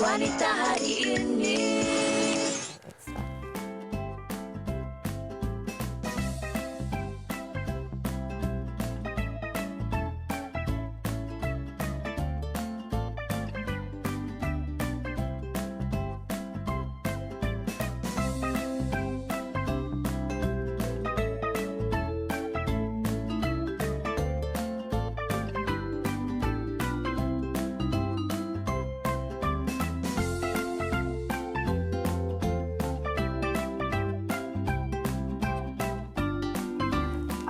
Wanita hari ini.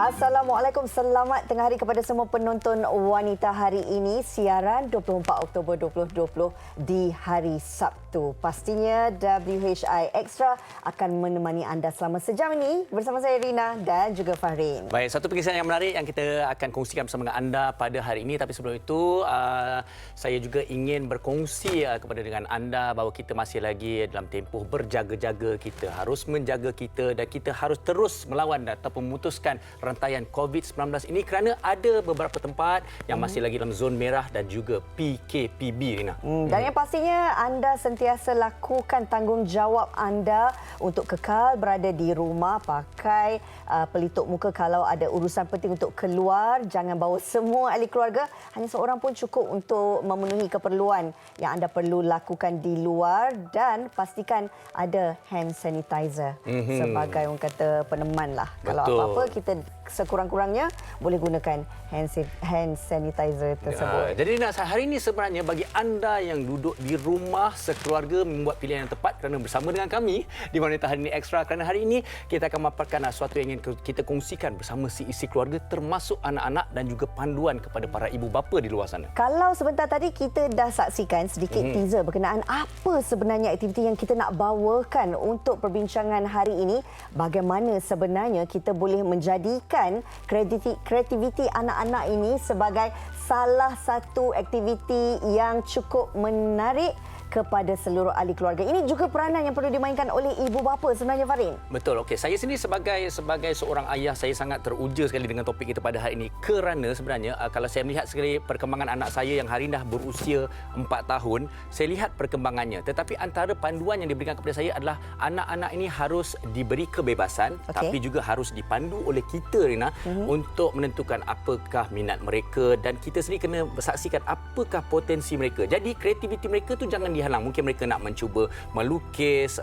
Assalamualaikum, selamat tengah hari kepada semua penonton Wanita hari ini, siaran 24 Oktober 2020 di hari Sabtu. Pastinya WHI Extra akan menemani anda selama sejam ini bersama saya Rina dan juga Fahrin. Baik, satu pengisah yang menarik yang kita akan kongsikan bersama dengan anda pada hari ini. Tapi sebelum itu, saya juga ingin berkongsi kepada dengan anda bahawa kita masih lagi dalam tempoh berjaga-jaga. Kita harus menjaga kita dan kita harus terus melawan atau memutuskan rantaian COVID-19 ini kerana ada beberapa tempat yang masih lagi dalam zon merah dan juga PKPB, Rina. Dan yang pastinya anda sentiasa lakukan tanggungjawab anda untuk kekal berada di rumah, pakai pelitup muka kalau ada urusan penting untuk keluar. Jangan bawa semua ahli keluarga, hanya seorang pun cukup untuk memenuhi keperluan yang anda perlu lakukan di luar, dan pastikan ada hand sanitizer sebagai orang kata peneman lah. Betul. Kalau apa-apa kita sekurang-kurangnya boleh gunakan hand sanitizer tersebut. Jadi Rina, hari ini sebenarnya bagi anda yang duduk di rumah sekeluarga membuat pilihan yang tepat kerana bersama dengan kami di Wanita Hari Ini Extra, kerana hari ini kita akan memaparkan sesuatu yang ingin kita kongsikan bersama si isi keluarga, termasuk anak-anak dan juga panduan kepada para ibu bapa di luar sana. Kalau sebentar tadi kita dah saksikan sedikit teaser berkenaan apa sebenarnya aktiviti yang kita nak bawakan untuk perbincangan hari ini, bagaimana sebenarnya kita boleh menjadikan kreativiti anak-anak ini sebagai salah satu aktiviti yang cukup menarik kepada seluruh ahli keluarga. Ini juga peranan yang perlu dimainkan oleh ibu bapa sebenarnya, Farin. Betul. Okey, saya sendiri sebagai seorang ayah, saya sangat teruja sekali dengan topik kita pada hari ini, kerana sebenarnya kalau saya melihat sekali perkembangan anak saya yang hari ini dah berusia 4 tahun, saya lihat perkembangannya. Tetapi antara panduan yang diberikan kepada saya adalah anak-anak ini harus diberi kebebasan, tapi juga harus dipandu oleh kita, Rina, untuk menentukan apakah minat mereka, dan kita sendiri kena saksikan apakah potensi mereka. Jadi kreativiti mereka tu jangan dihalang. Mungkin mereka nak mencuba melukis,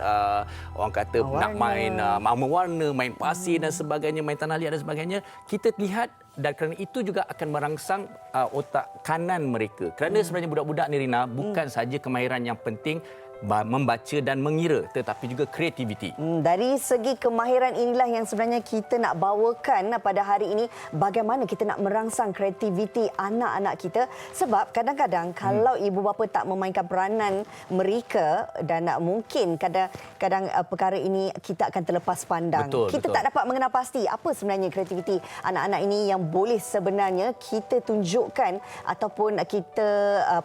orang kata nak main mewarna, main pasir dan sebagainya, main tanah liat dan sebagainya. Kita lihat, dan kerana itu juga akan merangsang otak kanan mereka. Kerana sebenarnya budak-budak ni, Rina, bukan saja kemahiran yang penting membaca dan mengira, tetapi juga kreativiti. Dari segi kemahiran inilah yang sebenarnya kita nak bawakan pada hari ini, bagaimana kita nak merangsang kreativiti anak-anak kita. Sebab kadang-kadang kalau ibu bapa tak memainkan peranan mereka, dan mungkin kadang-kadang perkara ini kita akan terlepas pandang. Kita tak dapat mengenal pasti apa sebenarnya kreativiti anak-anak ini yang boleh sebenarnya kita tunjukkan ataupun kita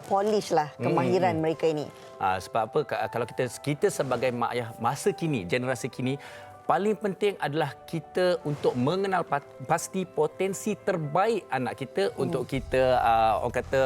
polish lah kemahiran mereka ini. Sebab apa? Kalau kita sebagai mak ayah masa kini, generasi kini, paling penting adalah kita untuk mengenal pasti potensi terbaik anak kita untuk kita, orang kata,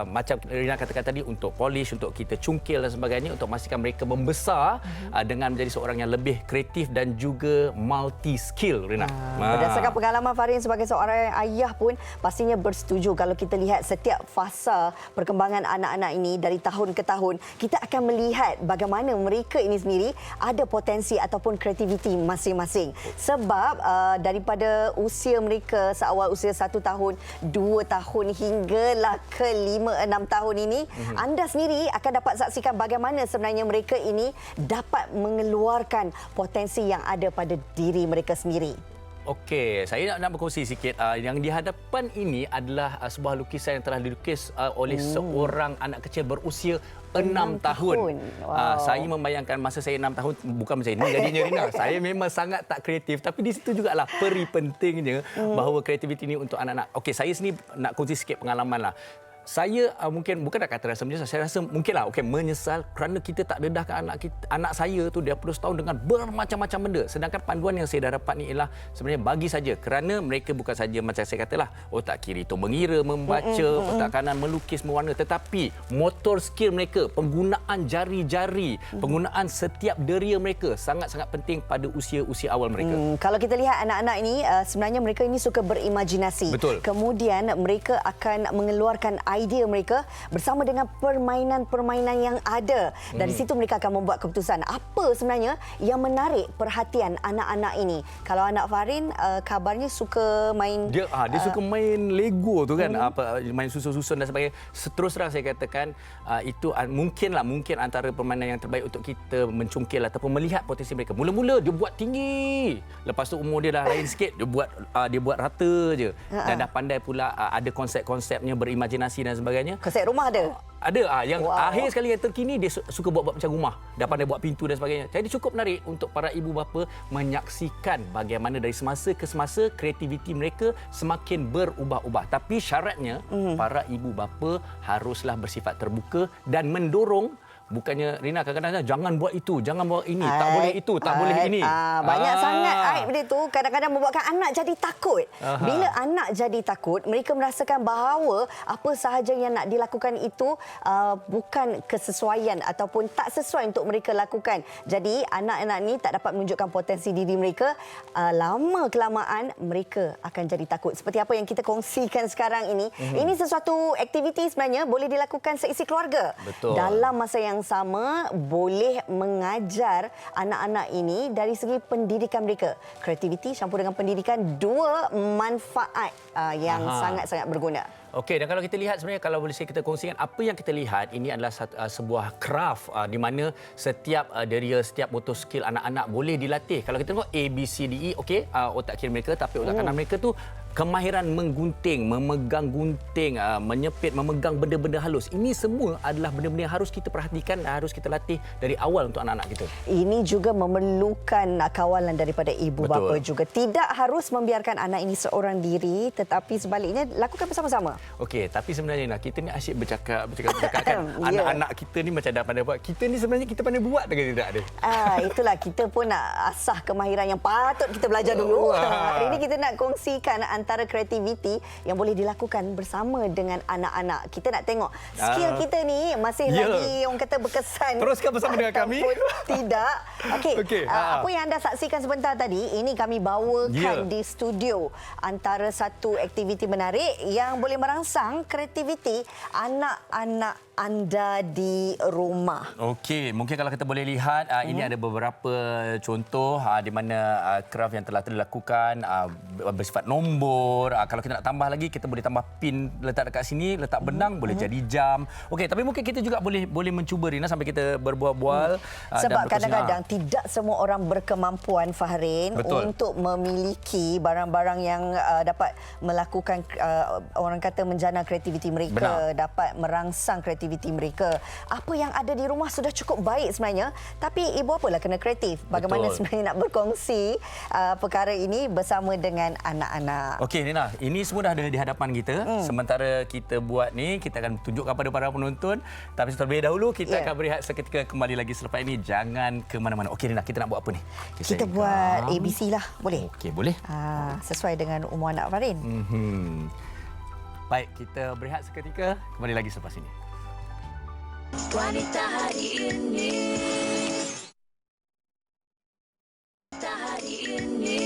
macam Rina katakan tadi, untuk polish, untuk kita cungkil dan sebagainya, untuk memastikan mereka membesar dengan menjadi seorang yang lebih kreatif dan juga multi skill, Rina. Berdasarkan pengalaman Farin sebagai seorang ayah pun pastinya bersetuju kalau kita lihat setiap fasa perkembangan anak-anak ini dari tahun ke tahun, kita akan melihat bagaimana mereka ini sendiri ada potensi ataupun kreativiti masing-masing. Sebab daripada usia mereka seawal usia 1 tahun, 2 tahun hinggalah ke 5-6 tahun ini, anda sendiri akan dapat saksikan bagaimana sebenarnya mereka ini dapat mengeluarkan potensi yang ada pada diri mereka sendiri. Okey, saya nak berkongsi sikit. Yang di hadapan ini adalah sebuah lukisan yang telah dilukis oleh seorang anak kecil berusia 6 tahun. Wow. Saya membayangkan masa saya 6 tahun, bukan macam ini jadinya, Rina. Saya memang sangat tak kreatif. Tapi di situ jugalah peri pentingnya bahawa kreativiti ini untuk anak-anak. Okey, saya sendiri nak kongsi sikit pengalaman lah. saya mungkin bukan nak kata rasa menyesal, saya rasa mungkinlah menyesal kerana kita tak dedahkan anak saya tu daripada setahun dengan bermacam-macam benda. Sedangkan panduan yang saya dah dapat ni ialah sebenarnya bagi saja kerana mereka bukan saja macam saya katalah otak kiri tu mengira, membaca, otak kanan melukis, mewarna, tetapi motor skill mereka, penggunaan jari-jari, penggunaan setiap deria mereka sangat-sangat penting pada usia-usia awal mereka. Kalau kita lihat anak-anak ini sebenarnya mereka ini suka berimajinasi. Betul. Kemudian mereka akan mengeluarkan idea mereka bersama dengan permainan-permainan yang ada. Dari situ mereka akan membuat keputusan apa sebenarnya yang menarik perhatian anak-anak ini. Kalau anak Farin kabarnya suka main Dia suka main Lego tu kan, main susun-susun dan sebagainya. Terus terang saya katakan itu mungkin antara permainan yang terbaik untuk kita mencungkil ataupun melihat potensi mereka. Mula-mula dia buat tinggi. Lepas tu umur dia dah lain sikit, dia buat rata je. Dan dah pandai pula ada konsep-konsepnya, berimajinasi dan sebagainya. konsep rumah ada. Ada yang akhir sekali yang terkini dia suka buat macam rumah. Dah pandai buat pintu dan sebagainya. Jadi cukup menarik untuk para ibu bapa menyaksikan bagaimana dari semasa ke semasa kreativiti mereka semakin berubah-ubah. Tapi syaratnya para ibu bapa haruslah bersifat terbuka dan mendorong. Bukannya Rina kadang-kadang jangan buat itu, jangan buat ini, tak boleh itu, tak boleh ini. Banyak sangat aib dia tu kadang-kadang membuatkan anak jadi takut. Bila anak jadi takut, mereka merasakan bahawa apa sahaja yang nak dilakukan itu bukan kesesuaian ataupun tak sesuai untuk mereka lakukan. Jadi anak-anak ni tak dapat menunjukkan potensi diri mereka. Lama kelamaan mereka akan jadi takut. Seperti apa yang kita kongsikan sekarang ini. Ini sesuatu aktiviti sebenarnya boleh dilakukan seisi keluarga. Betul. Dalam masa yang sama boleh mengajar anak-anak ini dari segi pendidikan mereka. Kreativiti campur dengan pendidikan, dua manfaat yang sangat-sangat berguna. Okey, dan kalau kita lihat sebenarnya kalau boleh kita kongsikan apa yang kita lihat ini adalah sebuah craft di mana setiap deria, setiap motor skill anak-anak boleh dilatih. Kalau kita tengok A, B, C, D, E, okey, otak kiri mereka, tapi otak kanan mereka tu kemahiran menggunting, memegang gunting, menyepit, memegang benda-benda halus. Ini semua adalah benda-benda yang harus kita perhatikan, harus kita latih dari awal untuk anak-anak kita. Ini juga memerlukan kawalan daripada ibu bapa juga. Tidak harus membiarkan anak ini seorang diri, tetapi sebaliknya lakukan bersama-sama. Okey, tapi sebenarnya kita ni asyik bercakap kan. Anak-anak kita ni macam dah pandai buat. Kita ni sebenarnya kita pandai buat dengan tidak ada. Itulah kita pun nak asah kemahiran yang patut kita belajar dulu. Hari ini kita nak kongsikan antara kreativiti yang boleh dilakukan bersama dengan anak-anak. Kita nak tengok skill kita ni masih lagi orang kata berkesan. Teruskan bersama dengan kami. Tidak. Okey. Apa yang anda saksikan sebentar tadi, ini kami bawakan di studio antara satu aktiviti menarik yang boleh merangsang kreativiti anak-anak anda di rumah. Okey, mungkin kalau kita boleh lihat ini ada beberapa contoh di mana craft yang telah dilakukan bersifat nombor. Kalau kita nak tambah lagi, kita boleh tambah pin letak dekat sini, letak benang boleh jadi jam. Okey, tapi mungkin kita juga boleh mencuba Rina sampai kita berbual-bual. Sebab kadang-kadang tidak semua orang berkemampuan Fahrin untuk memiliki barang-barang yang dapat melakukan orang kata menjana kreativiti mereka, dapat merangsang kreativiti mereka. Apa yang ada di rumah sudah cukup baik sebenarnya, tapi ibu apalah kena kreatif. Bagaimana sebenarnya nak berkongsi perkara ini bersama dengan anak-anak. Okey Nina, ini semua dah ada di hadapan kita. Sementara kita buat ni, kita akan tunjukkan kepada para penonton. Tapi terlebih dahulu kita akan berehat seketika, kembali lagi selepas ini. Jangan ke mana-mana. Okey Nina, kita nak buat apa ni? Kita buat ABC lah, boleh? Okey, boleh. Sesuai dengan umur anak Farin. Baik, kita berehat seketika, kembali lagi selepas ini. Wanita hari ini. Wanita hari ini.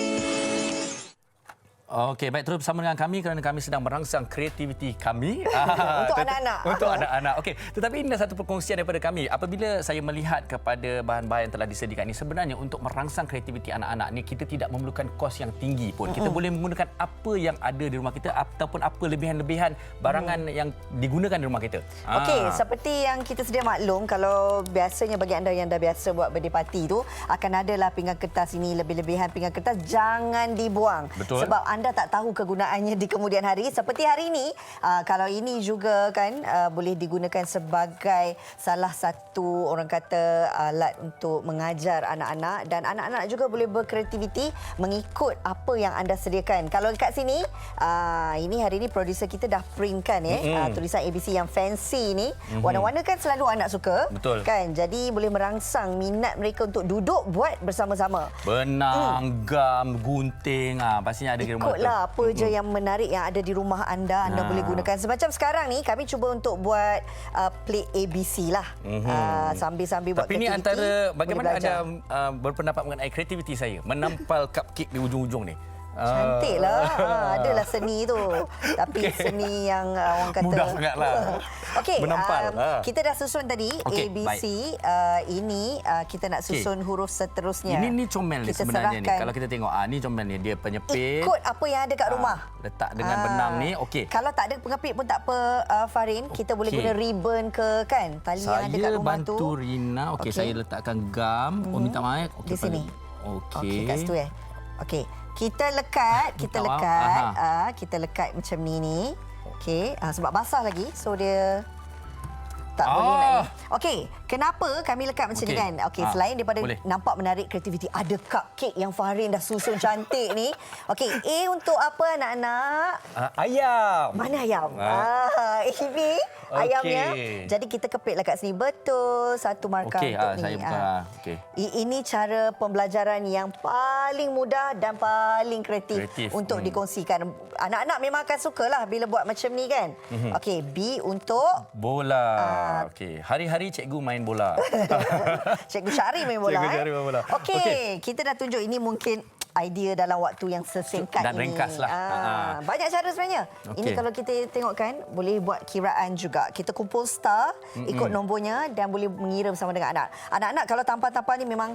Okey, baik, terus bersama dengan kami kerana kami sedang merangsang kreativiti kami. Untuk anak-anak. Untuk anak-anak. Okey, tetapi ini adalah satu perkongsian daripada kami. Apabila saya melihat kepada bahan-bahan yang telah disediakan ini, sebenarnya untuk merangsang kreativiti anak-anak ni, kita tidak memerlukan kos yang tinggi pun. Kita boleh menggunakan apa yang ada di rumah kita ataupun apa lebihan-lebihan barangan yang digunakan di rumah kita. Okey, seperti yang kita sedia maklum, kalau biasanya bagi anda yang dah biasa buat birthday party tu, akan adalah pinggan kertas ini, lebih-lebihan pinggan kertas jangan dibuang. Betul. Sebab anda anda tak tahu kegunaannya di kemudian hari, seperti hari ini, kalau ini juga kan boleh digunakan sebagai salah satu orang kata alat untuk mengajar anak-anak, dan anak-anak juga boleh berkreativiti mengikut apa yang anda sediakan. Kalau kat sini, ini hari ini producer kita dah printkan tulisan ABC yang fancy ni. Warna-warna kan selalu anak suka. Betul. Kan? Jadi boleh merangsang minat mereka untuk duduk buat bersama-sama. Benang, gam, gunting, pastinya ada di rumah. Ikutlah apa je yang menarik yang ada di rumah anda boleh gunakan. Semacam sekarang ni kami cuba untuk buat play ABC lah. Sambil-sambil buat Tapi ni aktiviti, antara bagaimana boleh belajar. anda berpendapat mengenai kreativiti saya menampal cupcake di ujung-ujung ni? Cantik lah. Adalah seni tu. Tapi seni yang orang kata... Mudah sangatlah. Okey, Menampal. kita dah susun tadi Okey, ABC. Ini kita nak susun huruf seterusnya. Ini comel ni Kita sebenarnya ni. serahkan. Kalau kita tengok, ni comel ni. Dia penyepit. Ikut apa yang ada kat rumah. Letak dengan benang ni, okey. Kalau tak ada pengepit pun tak apa, Farin. Kita boleh Okey. guna ribbon ke kan? Tali yang ada kat Saya rumah tu. bantu Rina. Okey, saya letakkan gam. Oh, minta maaf. Di sini. Okey. Okey, kat situ Okey. Kita lekat, Minta maaf. kita lekat macam ni. Okey, sebab basah lagi. So dia tak boleh nak ni. Okey, kenapa kami lekat macam ni Okey. kan? Okey, selain daripada boleh. nampak menarik kreativiti, ada cupcake yang Farin dah susun cantik ni. Okey, A untuk apa anak-anak? Ayam. Mana ayam? Ini ayamnya. Jadi kita kepitlah kat sini. Betul. Satu markah Okey, untuk ni. saya buka. Okey. Ini cara pembelajaran yang paling mudah dan paling kreatif untuk dikongsikan. Anak-anak memang akan sukalah bila buat macam ni kan. Okey, B untuk bola. Okey, hari-hari cikgu main bola. Cikgu Syari main bola. Cikgu Syari main bola. Okey, kita dah tunjuk ini mungkin idea dalam waktu yang sesingkat Dan ini. ringkaslah. Banyak cara sebenarnya. Okey. Ini kalau kita tengok kan, boleh buat kiraan juga. Kita kumpul star, ikut nombornya dan boleh mengira bersama dengan anak. Anak-anak kalau tampal-tampal ni memang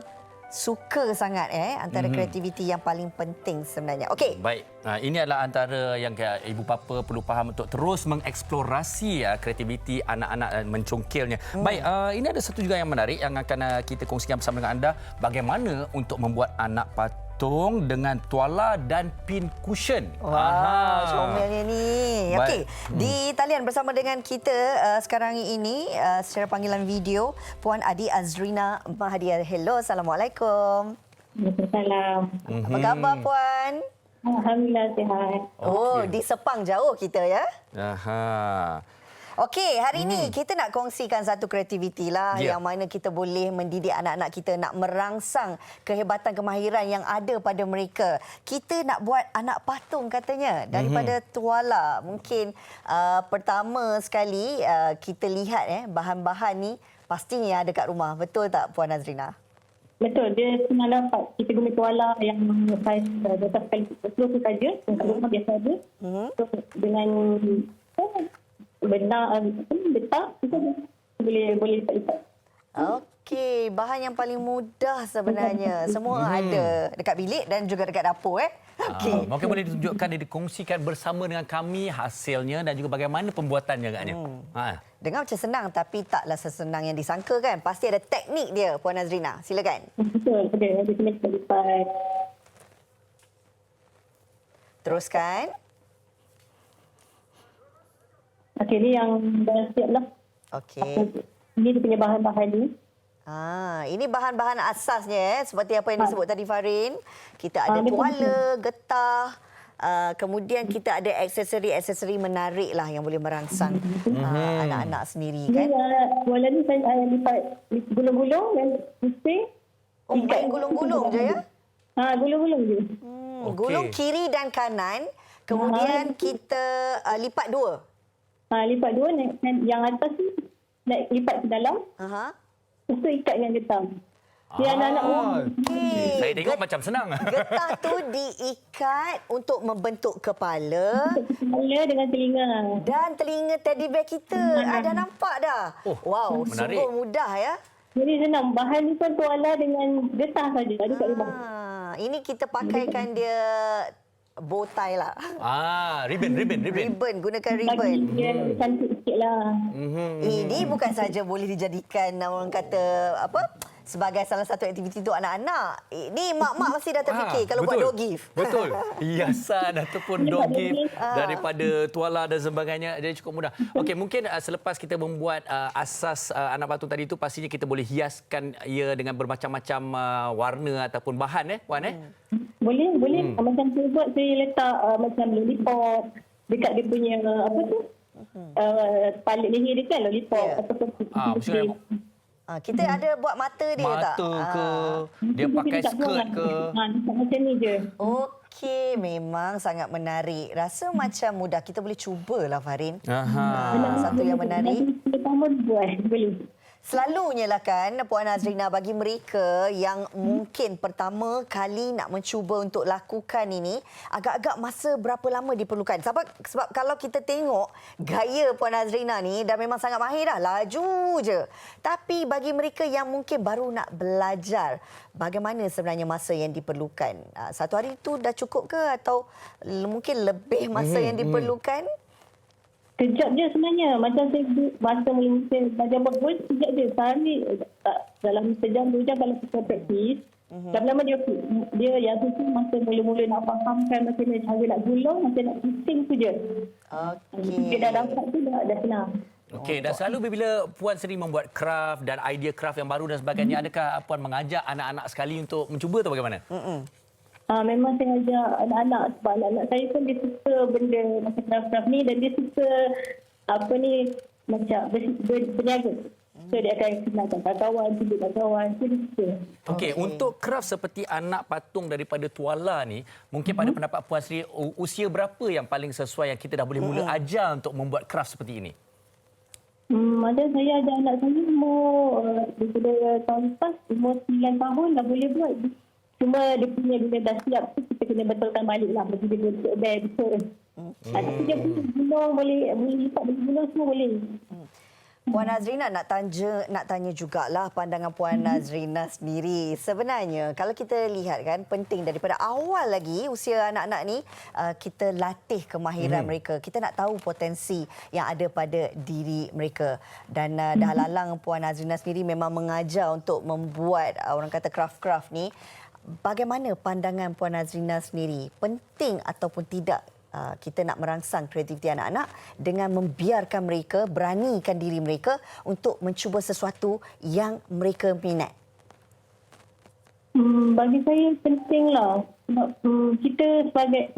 suka sangat antara kreativiti yang paling penting sebenarnya. Okey. Baik, ini adalah antara yang ibu bapa perlu faham untuk terus mengeksplorasi kreativiti anak-anak dan mencongkelnya. Baik, ini ada satu juga yang menarik yang akan kita kongsikan bersama dengan anda, bagaimana untuk membuat anak patung dengan tuala dan pin cushion. Wah, comelnya ni. Okey, di talian bersama dengan kita sekarang ini secara panggilan video Puan Adi Azrina Mahathir. Hello, Assalamualaikum. Waalaikumsalam. Apa khabar Puan? Alhamdulillah sihat. Oh, di Sepang jauh kita ya. Okey, hari ini kita nak kongsikan satu kreativiti lah yang mana kita boleh mendidik anak-anak kita nak merangsang kehebatan kemahiran yang ada pada mereka. Kita nak buat anak patung katanya daripada tuala. Mungkin pertama sekali kita lihat bahan-bahan ni pastinya ada kat rumah. Betul tak Puan Azrina? Betul, dia senang dapat. Kita guna tuala yang saiz besar sekali 10 saja. Yang kat rumah biasa ada. So, dengan benang letak, kita boleh lipat-lipat. Okey, bahan yang paling mudah sebenarnya. Semua ada dekat bilik dan juga dekat dapur Okey. Mungkin boleh ditunjukkan dan dikongsikan bersama dengan kami hasilnya dan juga bagaimana pembuatannya agaknya. Dengar macam senang tapi taklah sesenang yang disangka kan. Pasti ada teknik dia Puan Azrina. Silakan. Betul, ada. Dia kena lipat. Teruskan. Okey, ni yang dah siap lah. Okey. Ini dia punya bahan-bahan ni. Ini bahan-bahan asasnya seperti apa yang disebut tadi Farin. Kita ada tuala, getah, kemudian kita ada aksesori-aksesori menarik lah yang boleh merangsang anak-anak sendiri kan. Tuala ni saya lipat gulung-gulung dan pusing. Main gulung-gulung je ya? Gulung-gulung je. Gulung kiri dan kanan, kemudian kita lipat dua. Lipat dua, yang atas ni nak lipat ke dalam. Lepas tu ikat dengan getah. Dia anak-anak Saya tengok macam senang. Getah tu diikat untuk membentuk kepala. Kepala dengan telinga. Dan telinga teddy bear kita. Ada nampak dah? Wow, menarik. sungguh mudah ya. Jadi senang. Bahan ni pun tuala dengan getah saja. Ada kat rumah. Ini kita pakaikan dia bow tie lah. Ribbon. Ribbon, gunakan ribbon. Bagi dia cantik sikit lah. Ini bukan saja boleh dijadikan orang kata apa? sebagai salah satu aktiviti untuk anak-anak. Ini mak-mak mesti dah terfikir kalau buat door gift. Betul. Hiasan ataupun door gift daripada tuala dan sebagainya, dia cukup mudah. Okey, mungkin selepas kita membuat asas anak patung tadi itu, pastinya kita boleh hiaskan ia dengan bermacam-macam warna ataupun bahan puan Boleh. Macam saya buat, saya letak macam lollipop dekat dia punya apa tu? Palit leher dia kan lollipop ataupun maksudnya Kita ada buat mata dia tak? mata ke, dia pakai skirt ke. Macam ni je. Okey, memang sangat menarik. Rasa macam mudah. Kita boleh cubalah, Farin. Satu yang menarik. Pertama buat, boleh. Selalunya lah kan, Puan Nazrina, bagi mereka yang mungkin pertama kali nak mencuba untuk lakukan ini, agak-agak masa berapa lama diperlukan? Sebab kalau kita tengok gaya Puan Nazrina ni dah memang sangat mahir dah, laju je. Tapi bagi mereka yang mungkin baru nak belajar, bagaimana sebenarnya masa yang diperlukan? Satu hari itu dah cukup ke atau mungkin lebih masa yang diperlukan? Kejap je sebenarnya. Macam saya masa mula-mula belajar buat pun, kejap je. Sehari dalam sejam, 2 jam kalau kita praktis. Lama-lama dia yang tu masa mula-mula nak fahamkan macam mana cara nak gulung, macam nak pusing tu je. Okey. Dia dah dapat tu dah senang. Okey, dan selalu bila Puan sendiri membuat craft dan idea craft yang baru dan sebagainya, adakah Puan mengajak anak-anak sekali untuk mencuba atau bagaimana? Memang saya ajak anak-anak sebab anak-anak saya pun dia suka benda macam craft-craft ni dan dia suka apa ni macam berniaga. So dia akan kenalkan kawan, tunjuk kawan. So dia suka. Okey, untuk craft seperti anak patung daripada tuala ni, mungkin pada pendapat Puan sendiri, usia berapa yang paling sesuai yang kita dah boleh mula ajar untuk membuat craft seperti ini? Macam saya ajar anak saya umur daripada tahun lepas, umur 9 tahun dah boleh buat. Cuma dia punya bila dah siap tu kita kena betulkan balik lah. Bagi dia bentuk beg betul. Tapi dia boleh gulung, boleh lipat, boleh gulung semua boleh. Puan Nazrina, nak tanya jugalah pandangan Puan Nazrina sendiri. Sebenarnya kalau kita lihat kan, penting daripada awal lagi usia anak-anak ni kita latih kemahiran mereka. Kita nak tahu potensi yang ada pada diri mereka. Dan dah lalang Puan Nazrina sendiri memang mengajar untuk membuat orang kata craft-craft ni. Bagaimana pandangan Puan Nazrina sendiri? Penting ataupun tidak kita nak merangsang kreativiti anak-anak dengan membiarkan mereka, beranikan diri mereka untuk mencuba sesuatu yang mereka minat? Bagi saya pentinglah. Sebab kita sebagai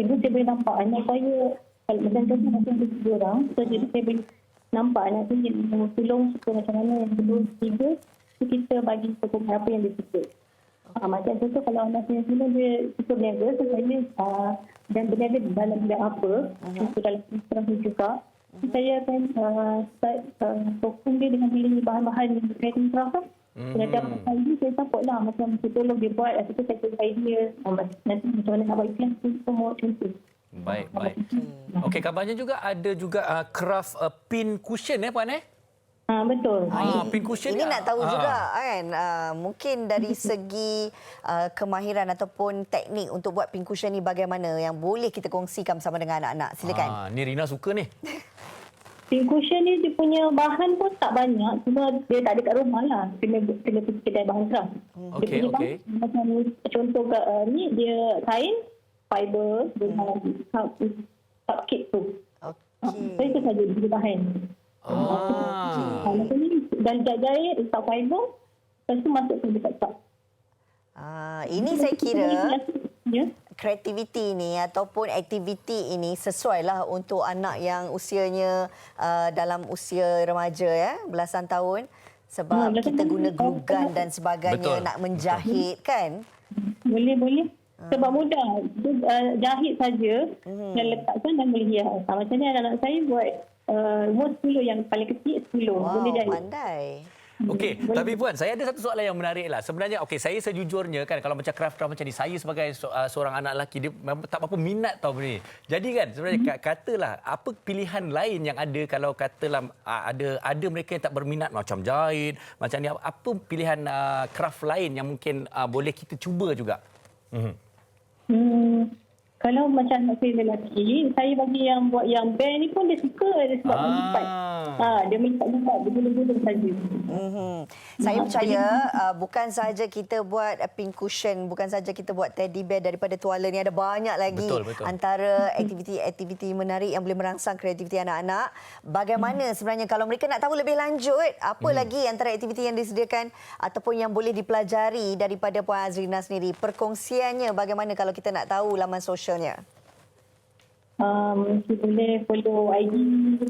ibu, saya boleh nampak anak saya, kalau macam contoh macam ada 2 orang, so jadi saya boleh nampak anak saya yang tolong suka macam mana, yang kedua, tiga, so kita bagi sokongan apa yang dia suka. Macam contoh kalau anak saya dulu dia suka berniaga, so saya dan berniaga dalam bidang apa, so dalam restaurant juga, so saya akan sokong dia dengan beli bahan-bahan yang berkaitan craft. Kalau dapat idea, saya support lah. Macam saya tolong dia buat, atau saya tolong idea. Nanti macam mana nak buat iklan, semua contoh. Baik. Okey, kabarnya juga ada craft pin cushion Puan Betul. pin cushion Ini nak tahu juga kan, mungkin dari segi kemahiran ataupun teknik untuk buat pin cushion ni bagaimana yang boleh kita kongsikan bersama dengan anak-anak. Silakan. Ni Rina suka ni. Pin cushion ni dia punya bahan pun tak banyak. Cuma dia tak ada kat rumah lah. Kena pergi kedai bahan craft. Dia punya bahan, macam contoh ni dia kain, fiber dengan cupcake tu. So itu saja dia bahan. Macam ni dan jahit letak fiber, lepas tu masuk ke dekat cup. Ini saya kira kreativiti ini ataupun aktiviti ini sesuailah untuk anak yang usianya dalam usia remaja belasan tahun, sebab kita guna glue gun dan sebagainya. Betul. Nak menjahit kan. Boleh. Sebab mudah. Jahit saja dan letakkan dan boleh hias. Macam ni anak-anak saya buat umur 10, yang paling kecil 10. Boleh jahit. Pandai. Okey, tapi Puan, saya ada satu soalan yang menarik lah. Sebenarnya, saya sejujurnya kan, kalau macam craft-craft macam ni, saya sebagai seorang anak lelaki, dia tak apa minat tau benda ni. Jadi kan, sebenarnya katalah, apa pilihan lain yang ada kalau katalah ada mereka yang tak berminat macam jahit, macam ni, apa pilihan craft lain yang mungkin boleh kita cuba juga? Kalau macam anak saya lelaki, saya bagi yang buat yang band ni pun dia suka dia sebab melipat. Dia melipat-lipat, dia gulung-gulung saja. Saya percaya bukan sahaja kita buat pink cushion, bukan sahaja kita buat teddy bear daripada tuala ni, ada banyak lagi Betul. antara aktiviti-aktiviti menarik yang boleh merangsang kreativiti anak-anak. Bagaimana sebenarnya kalau mereka nak tahu lebih lanjut, apa lagi antara aktiviti yang disediakan ataupun yang boleh dipelajari daripada Puan Azrina sendiri? Perkongsiannya bagaimana kalau kita nak tahu laman sosialnya? Kita boleh follow ID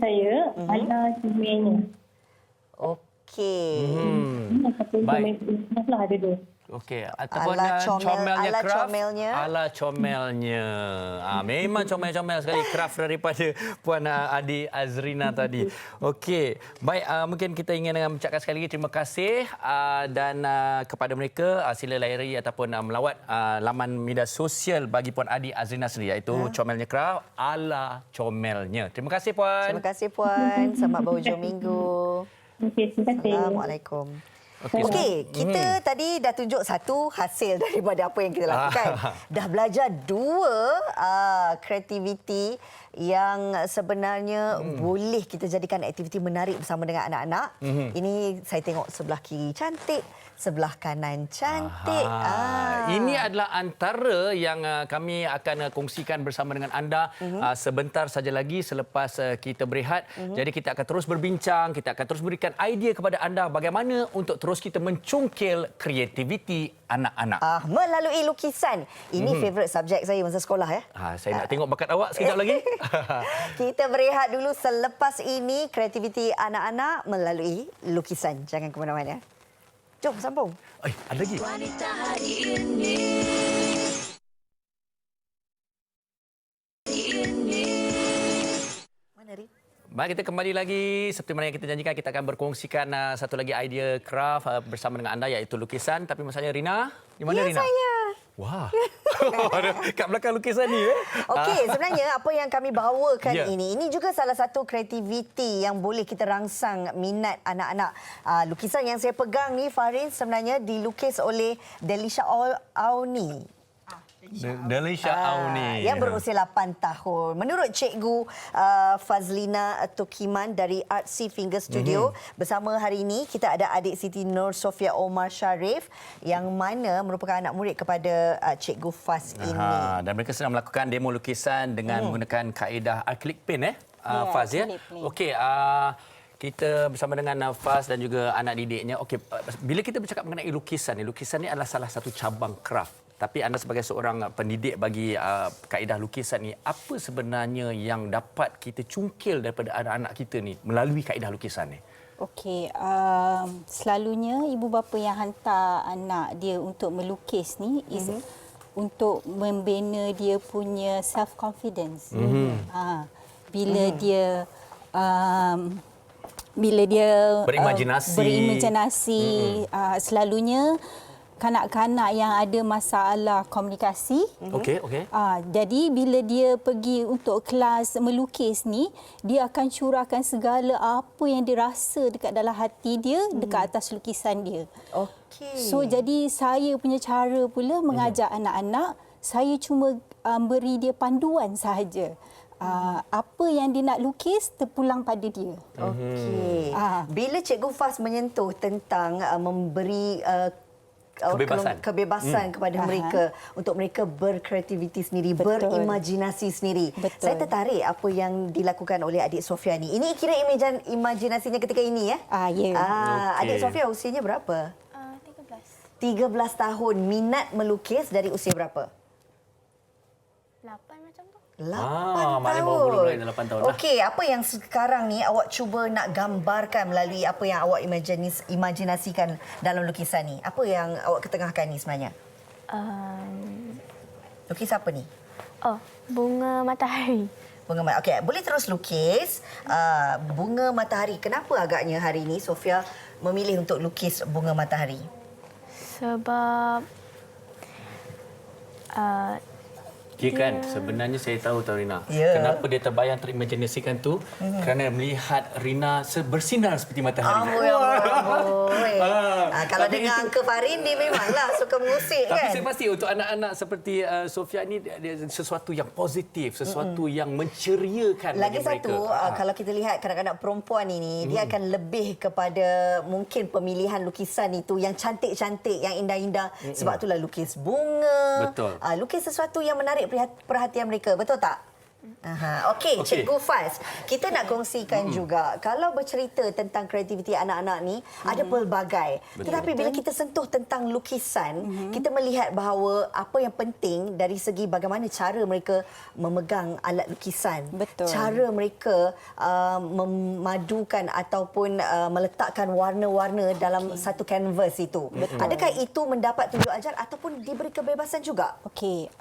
saya, Ala Comel-nya. Okey. Baik. Lah ada dua. Okey, ataupun Ala comelnya craft. comelnya. Ala comelnya. Memang comel-comel sekali craft daripada Puan Adi Azrina tadi. Okey, baik, mungkin kita ingin mengucapkan sekali lagi terima kasih dan kepada mereka sila layari ataupun melawat laman media sosial bagi Puan Adi Azrina sendiri, iaitu comelnya craft, Ala comelnya. Terima kasih Puan. Terima kasih Puan. Selamat berhujung minggu. Okey, terima kasih. Assalamualaikum. Okey, Okey, kita tadi dah tunjuk satu hasil daripada apa yang kita lakukan. Dah belajar dua kreativiti yang sebenarnya boleh kita jadikan aktiviti menarik bersama dengan anak-anak. Ini saya tengok sebelah kiri cantik, sebelah kanan cantik. Ini adalah antara yang kami akan kongsikan bersama dengan anda sebentar saja lagi selepas kita berehat. Jadi kita akan terus berbincang, kita akan terus berikan idea kepada anda bagaimana untuk terus kita mencungkil kreativiti anak-anak. Melalui lukisan. Ini favourite subjek saya masa sekolah ya. Saya nak tengok bakat awak sekejap lagi. Kita berehat dulu, selepas ini kreativiti anak-anak melalui lukisan. Jangan ke mana-mana. Jom sambung. Ada lagi. Wanita hari ini. Mana Rin? Baik, kita kembali lagi. Seperti mana yang kita janjikan, kita akan berkongsikan satu lagi idea craft bersama dengan anda, iaitu lukisan. Tapi masalahnya Rina, di mana Rina? Saya. Wah, kat belakang lukisan ni. Okey, sebenarnya apa yang kami bawakan Ya. ini juga salah satu kreativiti yang boleh kita rangsang minat anak-anak. Lukisan yang saya pegang ni, Farin, sebenarnya dilukis oleh Delisha Auni. Delisha Auni. Yang berusia 8 tahun. Menurut Cikgu Fazlina Tokiman dari Artsy Finger Studio, bersama hari ini kita ada adik Siti Nur Sofia Omar Sharif yang mana merupakan anak murid kepada Cikgu Faz ini. Dan mereka sedang melakukan demo lukisan dengan menggunakan kaedah acrylic paint, Faz ya. Okey, kita bersama dengan Faz dan juga anak didiknya. Okey, bila kita bercakap mengenai lukisan ni adalah salah satu cabang craft. Tapi anda sebagai seorang pendidik bagi kaedah lukisan ni, apa sebenarnya yang dapat kita cungkil daripada anak-anak kita ni melalui kaedah lukisan ni? Okey, selalunya ibu bapa yang hantar anak dia untuk melukis ni is untuk membina dia punya self confidence. Bila dia berimajinasi, selalunya kanak-kanak yang ada masalah komunikasi. Okey. Jadi bila dia pergi untuk kelas melukis ni, dia akan curahkan segala apa yang dia rasa dekat dalam hati dia dekat atas lukisan dia. Okey. So jadi saya punya cara pula mengajak anak-anak, saya cuma beri dia panduan sahaja. Apa yang dia nak lukis terpulang pada dia. Okey. Bila Cikgu Faz menyentuh tentang memberi kebebasan kepada mereka untuk mereka berkreativiti sendiri, berimajinasi sendiri. Betul. Saya tertarik apa yang dilakukan oleh adik Sofia ni. Ini kira imajinasinya ketika ini ya? Ya. Adik Sofia usianya berapa? 13 tahun. Minat melukis dari usia berapa? 8 macam tu. 8 maknanya tahun. baru mulai 8 tahun lah. Okey, apa yang sekarang ni awak cuba nak gambarkan melalui apa yang awak imajinasikan dalam lukisan ni? Apa yang awak ketengahkan ni sebenarnya? Lukis apa ni? Bunga matahari. Okey, boleh terus lukis bunga matahari. Kenapa agaknya hari ini Sofia memilih untuk lukis bunga matahari? Sebab Kan sebenarnya saya tahu Rina. Ya. Kenapa dia terbayang terimajinasikan tu? Kerana melihat Rina bersinar seperti matahari. Amboi. Kalau Kalau dengan Uncle Farin, dia memanglah suka mengusik Tapi kan? saya pasti untuk anak-anak seperti Sofia ni dia sesuatu yang positif, sesuatu yang menceriakan Lagi bagi mereka. satu, kalau kita lihat kanak-kanak perempuan ini, dia akan lebih kepada mungkin pemilihan lukisan itu yang cantik-cantik, yang indah-indah. Sebab itulah lukis bunga, Betul. lukis sesuatu yang menarik perhatian mereka. Betul tak? Okey, Okey. Cikgu Faz, kita nak kongsikan juga kalau bercerita tentang kreativiti anak-anak ni ada pelbagai. Tetapi bila kita sentuh tentang lukisan, kita melihat bahawa apa yang penting dari segi bagaimana cara mereka memegang alat lukisan. Betul. Cara mereka memadukan ataupun meletakkan warna-warna dalam satu kanvas itu. Adakah itu mendapat tunjuk ajar ataupun diberi kebebasan juga? Okey,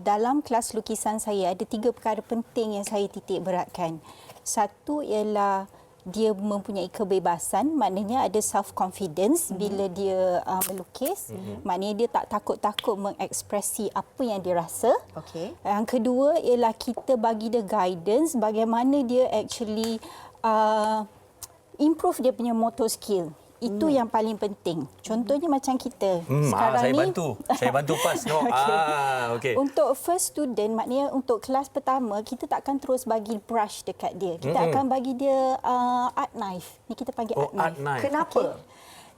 dalam kelas lukisan saya ada 3 perkara penting yang saya titik beratkan. Satu ialah dia mempunyai kebebasan, maknanya ada self confidence bila dia melukis. Maknanya dia tak takut-takut mengekspresi apa yang dia rasa. Okey. Yang kedua ialah kita bagi dia guidance bagaimana dia actually improve dia punya motor skill. Itu yang paling penting. Contohnya macam kita sekarang saya ni. Saya bantu pas. No. Okey. Untuk first student, maknanya untuk kelas pertama, kita takkan terus bagi brush dekat dia. Kita akan bagi dia art knife. Ni kita panggil art Art knife. knife. Kenapa?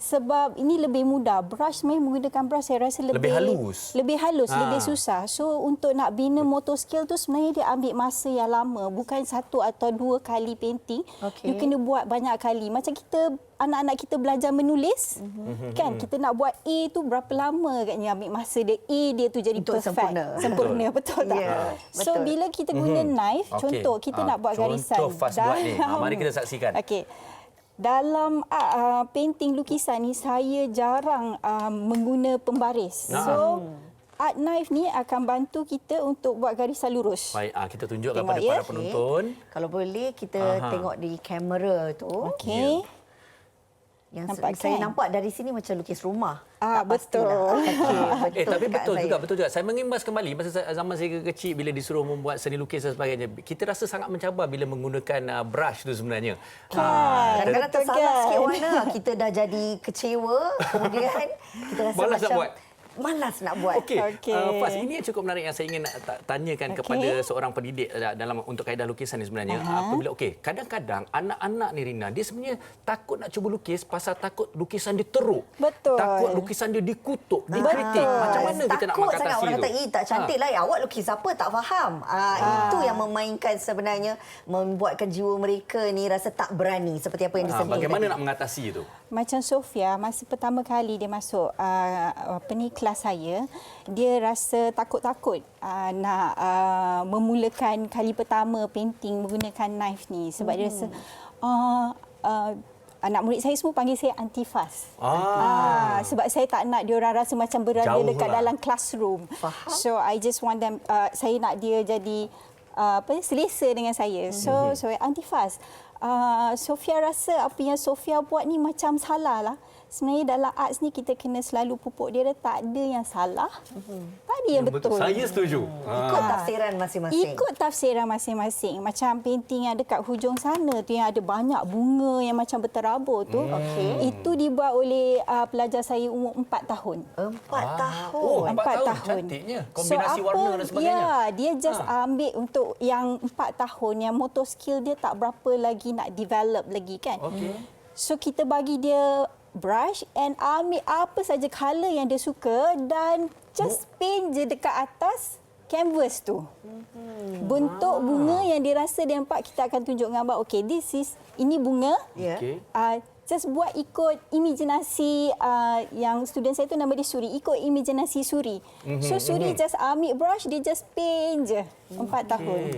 Sebab ini lebih mudah. Brush sebenarnya menggunakan brush saya rasa lebih halus. Lebih halus, lebih susah. So untuk nak bina motor skill tu sebenarnya dia ambil masa yang lama. Bukan 1 atau 2 kali painting. Okey. You kena buat banyak kali. Macam kita, anak-anak kita belajar menulis. Kan kita nak buat A tu berapa lama agaknya ambil masa dia. A dia tu jadi Untuk perfect. sempurna. Betul tak? Ya, So betul. bila kita guna knife, Okey. contoh kita nak buat garisan. Contoh Faz buat ni. Mari kita saksikan. Okey. Dalam painting lukisan ni saya jarang mengguna pembaris. So art knife ni akan bantu kita untuk buat garisan lurus. Baik, kita tunjukkan Tengok kepada ya. para penonton. Kalau boleh kita tengok di kamera tu. Okey. Yang Nampak saya kan? nampak dari sini macam lukis rumah. Ah, Tak pastilah. betul. Okey, Tapi dekat betul saya. juga, betul juga. Saya mengimbas kembali masa zaman saya kecil bila disuruh membuat seni lukis dan sebagainya. Kita rasa sangat mencabar bila menggunakan brush tu sebenarnya. Kadang-kadang Betul tersalah kan? sikit warna. Kita dah jadi kecewa. Kemudian kita rasa Malas nak macam buat. malas nak buat. Okey, Okey. Faz, ini yang cukup menarik yang saya ingin nak tanyakan kepada seorang pendidik dalam untuk kaedah lukisan ni sebenarnya. Apabila kadang-kadang anak-anak ni Rina, dia sebenarnya takut nak cuba lukis pasal takut lukisan dia teruk. Betul. Takut lukisan dia dikutuk, dikritik. Macam mana kita nak Takut sangat mengatasi orang tu? kata, tak cantik lah. Awak lukis apa? Tak faham. Itu yang memainkan sebenarnya, membuatkan jiwa mereka ni rasa tak berani. Seperti apa yang disentuh Bagaimana tadi. nak mengatasi itu? Macam Sofia, masa pertama kali dia masuk kelas saya, dia rasa takut-takut nak memulakan kali pertama painting menggunakan knife ni sebab dia rasa anak murid saya semua panggil saya Aunty Faz. Sebab saya tak nak dia orang rasa macam berada Jauh dekat lah. dalam classroom. So I just want them saya nak dia jadi selesa dengan saya. So Aunty Faz, Sofia rasa apa yang Sofia buat ni macam salah lah. Sebenarnya dalam arts ni kita kena selalu pupuk dia tak ada yang salah. Tak ada yang betul. Saya setuju. Ikut tafsiran masing-masing. Ikut tafsiran masing-masing. Macam painting yang dekat hujung sana tu yang ada banyak bunga yang macam berterabur tu. Itu dibuat oleh pelajar saya umur 4 tahun. 4 tahun. Oh, 4 tahun. tahun. Cantiknya. Kombinasi So, warna dan sebagainya. Ya, dia just ambil untuk yang 4 tahun yang motor skill dia tak berapa lagi nak develop lagi kan. Okey. So kita bagi dia brush and ambil apa saja colour yang dia suka dan just paint je dekat atas canvas tu. Bentuk bunga yang dia rasa dia nampak, kita akan tunjuk gambar. Okay, ini bunga. Ya. Okey. Just buat ikut imajinasi yang student saya tu nama dia Suri. Ikut imajinasi Suri. So Suri just ambil brush, dia just paint je. 4 tahun.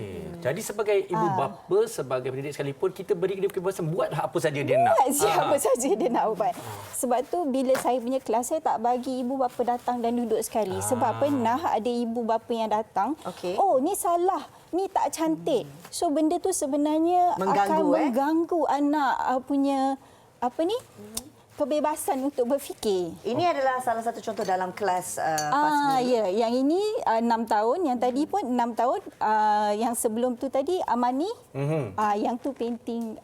Jadi sebagai ibu bapa, sebagai pendidik sekalipun, kita beri dia kebebasan buatlah apa saja dia nak. Buat siapa saja dia nak buat. Sebab tu bila saya punya kelas, saya tak bagi ibu bapa datang dan duduk sekali. Sebab pernah ada ibu bapa yang datang. Okey. Oh, ni salah. Ni tak cantik. So benda tu sebenarnya akan mengganggu anak punya kebebasan untuk berfikir. Ini adalah salah satu contoh dalam kelas Faz ni. Ya, yang ini 6 tahun, yang tadi pun 6 tahun, yang sebelum tu tadi Amani, yang tu painting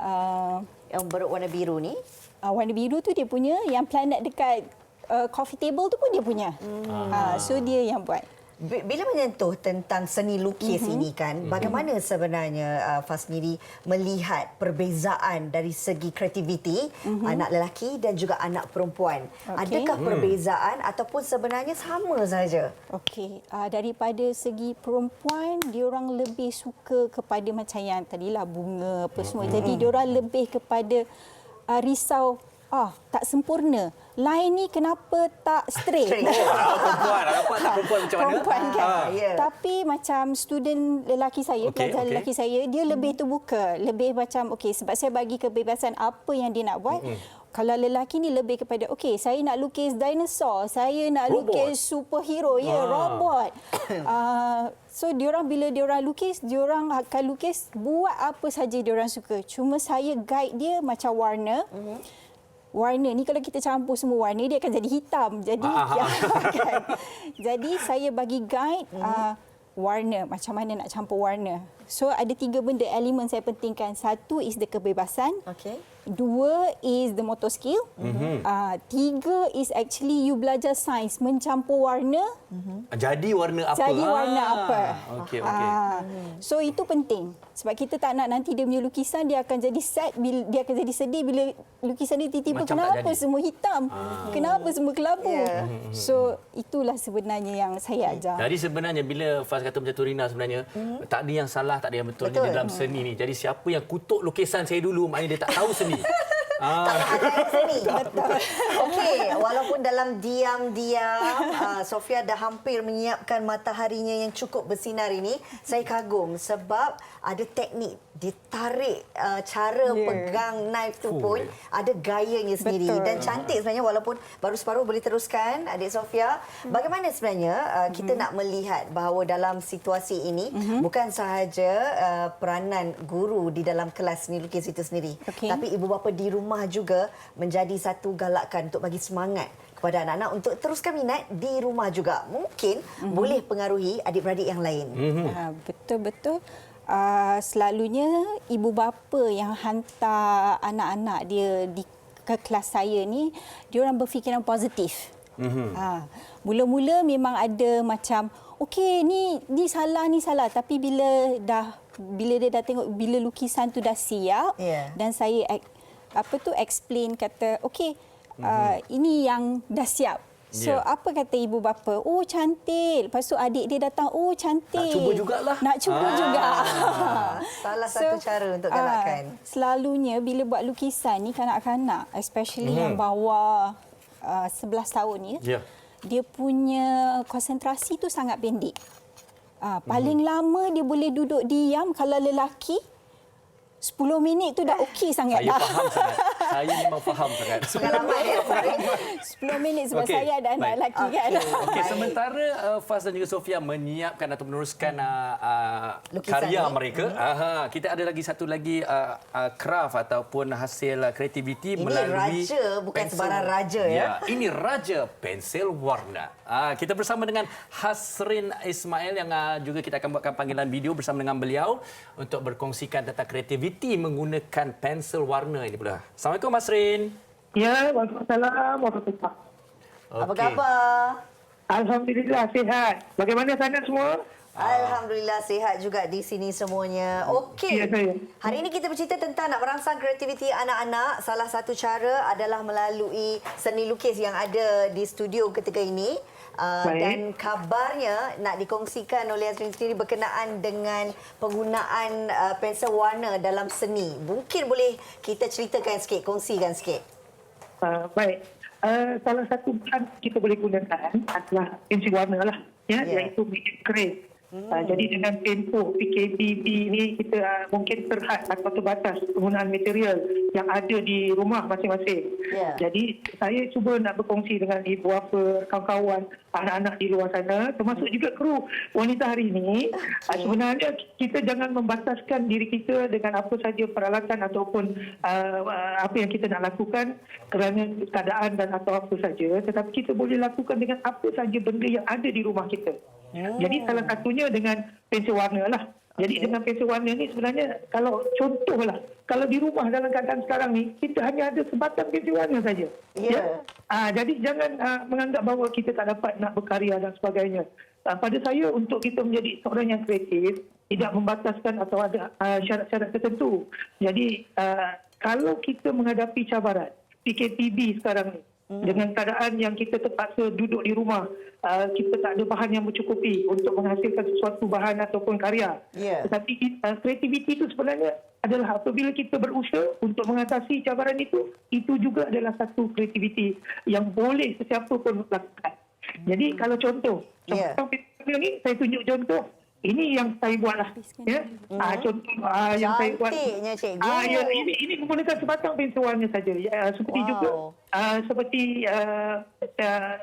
Yang berwarna biru ni. Warna biru tu dia punya, yang planet dekat coffee table tu pun dia punya. So dia yang buat. Bila menyentuh tentang seni lukis ini kan, bagaimana sebenarnya Faz sendiri melihat perbezaan dari segi kreativiti anak lelaki dan juga anak perempuan? Adakah perbezaan ataupun sebenarnya sama saja? Okey, daripada segi perempuan, diorang lebih suka kepada macam yang tadilah bunga apa semua. Jadi diorang lebih kepada risau, tak sempurna. Line ni kenapa tak straight? Perempuan, nampak tak perempuan macam mana? Perempuan kan. ya. Tapi macam student lelaki saya, pelajar lelaki saya, dia lebih terbuka. Lebih macam, sebab saya bagi kebebasan apa yang dia nak buat. Kalau lelaki ni lebih kepada, saya nak lukis dinosaur, saya nak lukis superhero, robot. So diorang bila diorang lukis, diorang akan lukis buat apa saja diorang suka. Cuma saya guide dia macam warna. Warna ni kalau kita campur semua warna, dia akan jadi hitam. Jadi jadi saya bagi guide warna, macam mana nak campur warna. So ada 3 benda elemen saya pentingkan. 1 is the kebebasan. Okey. 2 is the motor skill. 3 is actually you belajar sains, mencampur warna. Jadi warna apa? Jadi warna apa. Okey. So itu penting. Sebab kita tak nak nanti dia punya lukisan dia akan jadi sad, dia akan jadi sedih bila lukisan dia tiba-tiba Macam tak kenapa jadi. semua hitam? Kenapa semua kelabu? So itulah sebenarnya yang saya ajar. Jadi sebenarnya bila Faz kata macam tu, Rina, sebenarnya tak ada yang salah, tak ada yang betulnya di dalam seni ni. Jadi siapa yang kutuk lukisan saya dulu, maknanya dia tak tahu seni. Tak menghargai seni. Okey, walaupun dalam diam-diam Sofia dah hampir menyiapkan mataharinya yang cukup bersinar ini, saya kagum sebab ada teknik ditarik, cara pegang knife tu pun ada gayanya sendiri. Betul. Dan cantik sebenarnya, walaupun baru separuh. Boleh teruskan adik Sofia. Bagaimana sebenarnya kita nak melihat bahawa dalam situasi ini bukan sahaja peranan guru di dalam kelas seni lukis itu sendiri, tapi ibu bapa di rumah juga menjadi satu galakan untuk bagi semangat kepada anak-anak untuk teruskan minat di rumah juga. Mungkin boleh pengaruhi adik-beradik yang lain. Betul-betul. Selalunya ibu bapa yang hantar anak-anak dia ke kelas saya ni, diorang berfikiran positif. Mula-mula memang ada macam, ni salah, tapi bila dia dah tengok, bila lukisan tu dah siap, dan saya explain, kata ini yang dah siap. So apa kata ibu bapa? Oh, cantik. Lepas tu adik dia datang, oh, cantik. Nak cuba jugalah. Nak cuba juga. Salah satu cara untuk galakkan. Selalunya bila buat lukisan ni kanak-kanak, especially yang bawah 11 tahun ni, dia punya konsentrasi tu sangat pendek. Paling lama dia boleh duduk diam kalau lelaki 10 minit tu dah okey sangat Saya dah. faham sangat. Saya memang faham sangat. Pengalaman ya. 10 minit sebab saya ada anak lelaki kan. Okey, sementara Faz dan juga Sofia menyiapkan atau meneruskan Lukisan karya ni. mereka, kita ada lagi satu lagi craft ataupun hasil kreativiti Ini melalui raja, bukan sebarang raja ya. Ini raja pensil warna. Kita bersama dengan Hasrin Ismail yang juga kita akan buatkan panggilan video bersama dengan beliau untuk berkongsikan tentang kreativiti menggunakan pensel warna ini pula. Assalamualaikum Hasrin. Ya, waalaikumsalam warahmatullahi. Apa khabar? Alhamdulillah sihat. Bagaimana sana semua? Alhamdulillah sihat juga di sini semuanya. Okey. Ya, saya. Hari ini kita bercerita tentang nak merangsang kreativiti anak-anak. Salah satu cara adalah melalui seni lukis yang ada di studio ketika ini. Dan kabarnya nak dikongsikan oleh Hasrin sendiri berkenaan dengan penggunaan pensel warna dalam seni. Mungkin boleh kita ceritakan sikit, kongsikan sikit. Baik. Salah satu bahan kita boleh gunakan adalah pensel warna lah, iaitu medium grade. Jadi dengan tempoh PKBB ni kita mungkin terhad atau terbatas penggunaan material yang ada di rumah masing-masing. Jadi saya cuba nak berkongsi dengan ibu bapa, kawan-kawan, anak-anak di luar sana, termasuk juga kru wanita hari ini. Sebenarnya kita jangan membataskan diri kita dengan apa saja peralatan ataupun apa yang kita nak lakukan kerana keadaan dan atau apa saja, tetapi kita boleh lakukan dengan apa saja benda yang ada di rumah kita. Jadi salah satunya dengan pensel warna lah. Jadi dengan pensel warna ni sebenarnya kalau contohlah, kalau di rumah dalam keadaan sekarang ni, kita hanya ada sebatang pensel warna saja. Ya. Jadi jangan menganggap bahawa kita tak dapat nak berkarya dan sebagainya. Pada saya, untuk kita menjadi seorang yang kreatif, tidak membataskan atau ada syarat-syarat tertentu. Jadi kalau kita menghadapi cabaran PKPB sekarang ni, dengan keadaan yang kita terpaksa duduk di rumah, kita tak ada bahan yang mencukupi untuk menghasilkan sesuatu bahan ataupun karya. Ya. Tetapi kreativiti itu sebenarnya adalah apabila kita berusaha untuk mengatasi cabaran itu juga adalah satu kreativiti yang boleh sesiapa pun lakukan. Jadi kalau contoh, Ya. ni saya tunjuk contoh. Ini yang saya buatlah. Ya. Contoh yang saya buat. Cantiknya cikgu. Ya, ini menggunakan sebatang pensel warna saja. Seperti Wow. juga seperti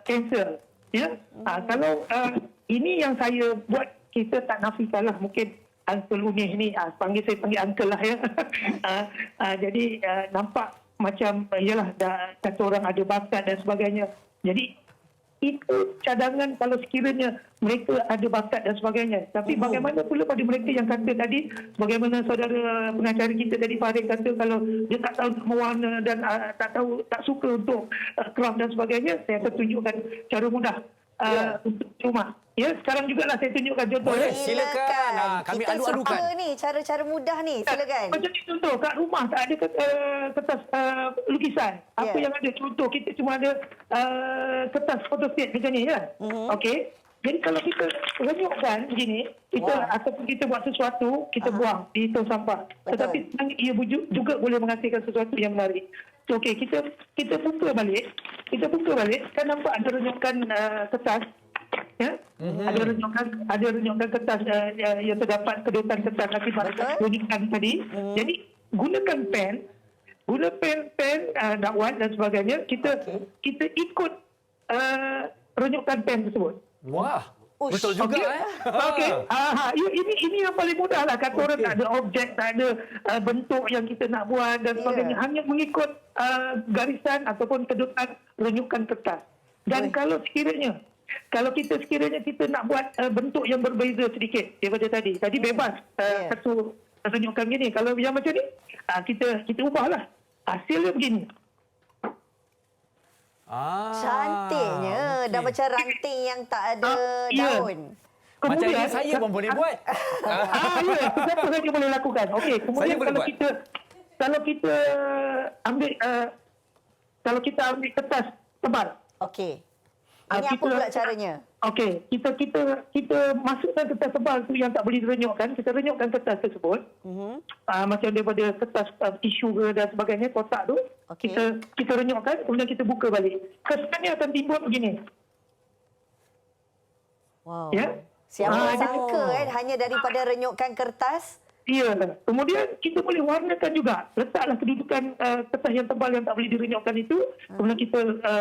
pensel. Ya. Kalau ini yang saya buat, kita tak nafikanlah mungkin Uncle Unih ni saya panggil uncle lah ya. Jadi nampak macam yalah kata orang ada bakat dan sebagainya. Jadi itu cadangan kalau sekiranya mereka ada bakat dan sebagainya. Tapi bagaimana pula pada mereka yang kata tadi, bagaimana saudara pengacara kita tadi Farid kata kalau dia tak tahu mewarna dan tak suka untuk craft dan sebagainya, saya akan tunjukkan cara mudah untuk rumah. Ya, sekarang jugalah saya tunjukkan contoh. Boleh, Ya. silakan. Kami Kita adu-adukan. suka ni cara-cara mudah ni. Silakan. Macam ni contoh, kat rumah tak ada kertas lukisan. Apa Ya. yang ada? Contoh, kita cuma ada kertas photostat macam ni ya. Okey. Jadi kalau kita renyukkan begini, ataupun kita buat sesuatu, kita buang di tong sampah. Betul. Tetapi sebenarnya ia juga boleh menghasilkan sesuatu yang menarik. So, okey, kita buka balik. Kan nampak ada renyukan kertas. Ya, ada renyukan kertas yang terdapat kedutan kertas akibat renyukan tadi. Jadi gunakan pen dakwat dan sebagainya. Kita ikut renyukan pen tersebut. Wah, Ush. betul juga. Okey. Ini yang paling mudah lah. Kata orang tak ada objek, tak ada bentuk yang kita nak buat dan sebagainya. Hanya mengikut garisan ataupun kedutan renyukan kertas. Dan kalau kita sekiranya kita nak buat bentuk yang berbeza sedikit daripada tadi. Tadi bebas satu renyukan gini. Kalau yang macam ni, kita ubahlah. Hasilnya begini. Cantiknya. Dah macam ranting yang tak ada Ya. daun. Macam Kemudian, ni saya pun boleh buat. ya, siapa saja boleh lakukan. Okey, kemudian Saya boleh kalau kita ambil kertas tebal. Okey. Ini apa pula caranya? Okey, kita masukkan kertas tebal tu yang tak boleh direnyukkan. Kita renyukkan kertas tersebut. Macam daripada kertas tisu ke dan sebagainya, kotak tu. Okey. Kita renyukkan, kemudian kita buka balik. Kesannya akan timbul begini. Wow. Ya? Siapa dia- sangka hanya daripada renyukkan kertas. Ya, kemudian kita boleh warnakan juga. Letaklah kedudukan kertas yang tebal yang tak boleh direnyukkan itu. Kemudian kita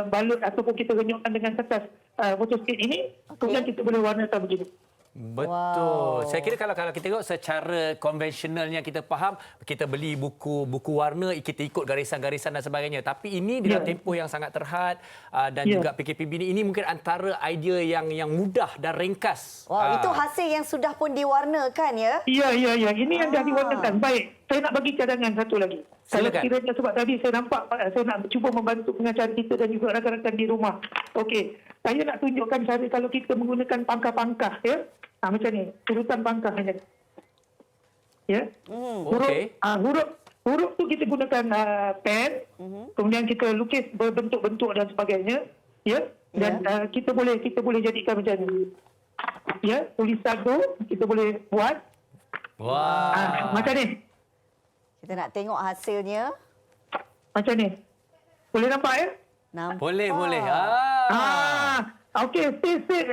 balut ataupun kita renyukkan dengan kertas photostat ini. Kemudian kita boleh warnakan begini. Betul. Saya kira kalau kita tengok secara konvensionalnya kita faham, kita beli buku warna, kita ikut garisan-garisan dan sebagainya. Tapi ini dalam tempoh yang sangat terhad dan juga PKPB ini mungkin antara idea yang mudah dan ringkas. Wow, itu hasil yang sudah pun diwarnakan ya. Ya. Ini yang dah diwarnakan. Baik, saya nak bagi cadangan satu lagi. Kalau Silakan. kiranya sebab tadi saya nampak, saya nak cuba membantu pengacara kita dan juga rakan-rakan di rumah. Okey, saya nak tunjukkan cara kalau kita menggunakan pangkah-pangkah. Ya? Macam ni, urutan pangkah macam ni. Ya? Okey. Huruf tu kita gunakan pen, kemudian kita lukis berbentuk-bentuk dan sebagainya. Ya? Dan kita boleh jadikan macam ni. Ya, tulisan tu kita boleh buat Wah. macam ni. Kita nak tengok hasilnya. Macam ni. Boleh nampak ya? Nampak. Boleh. Okey, stay safe.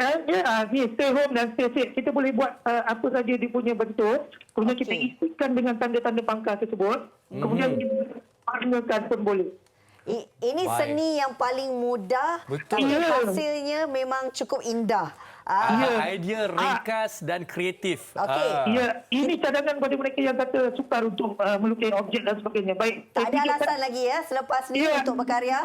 Ni stay home dan stay safe. Kita boleh buat apa saja dia punya bentuk. Kemudian kita isikan dengan tanda-tanda pangkah tersebut. Kemudian kita warnakan pun boleh. Ini Baik. seni yang paling mudah. Betul. Tapi Ya. hasilnya memang cukup indah. Idea ringkas dan kreatif. Okey. Ya, ini cadangan kepada mereka yang kata sukar untuk melukis objek dan sebagainya. Baik. Tak saya ada tunjukkan- alasan lagi ya selepas ni Ya. untuk berkarya.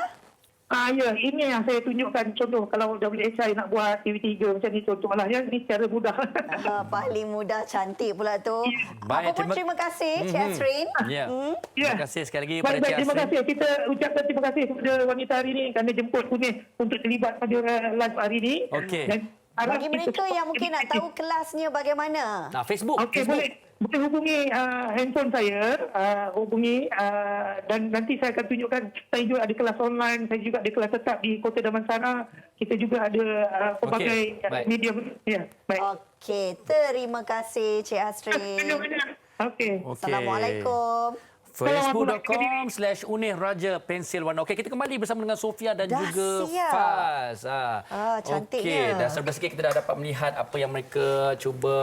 Ya, ini yang saya tunjukkan contoh kalau WSI nak buat TV3 macam ni contohlah ya, ini secara mudah. Paling mudah, cantik pula tu. Baik, Apa pun terima kasih, Cik Asrin. Ya. Ya. Terima kasih sekali lagi Baik, kepada Cik terima Asrin. kasih. Kita ucapkan terima kasih kepada wanita hari ini kerana jemput Unis untuk terlibat pada live hari ini. Okey. Dan harap Bagi kita mereka support yang mungkin nak tahu kelasnya bagaimana. Nah, Facebook. Okey, boleh hubungi handphone saya, hubungi dan nanti saya akan tunjukkan. Saya juga ada kelas online, saya juga ada kelas tetap di Kota Damansara. Kita juga ada pelbagai Okey, baik. media. Ya, baik. Okey, terima kasih Cik Asrin. Okey. Assalamualaikum. Facebook.com/Unis Raja Pensil Warna. Okey, kita kembali bersama dengan Sofia dan Dah juga siap. Faz. Cantiknya. Okey, dah sebelah sikit kita dah dapat melihat apa yang mereka cuba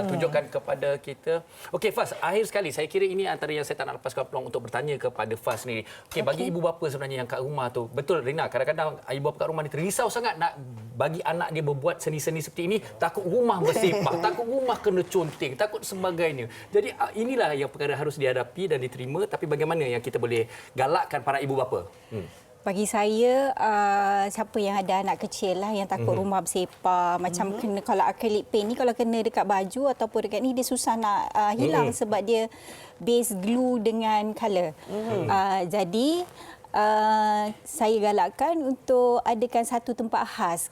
tunjukkan kepada kita. Okey, Faz, akhir sekali saya kira ini antara yang saya tak nak lepaskan peluang untuk bertanya kepada Faz sendiri. Okey, bagi ibu bapa sebenarnya yang kat rumah tu, betul Rina, kadang-kadang ibu bapa kat rumah ni terrisau sangat nak bagi anak dia berbuat seni-seni seperti ini, takut rumah bersepah, takut rumah kena conteng, takut sebagainya. Jadi inilah yang perkara harus dihadapi dan diterima, tapi bagaimana yang kita boleh galakkan para ibu bapa? Bagi saya, siapa yang ada anak kecil lah yang takut rumah bersepah, macam kena kalau acrylic paint ni kalau kena dekat baju ataupun dekat ni dia susah nak hilang sebab dia base glue dengan colour. Jadi saya galakkan untuk adakan satu tempat khas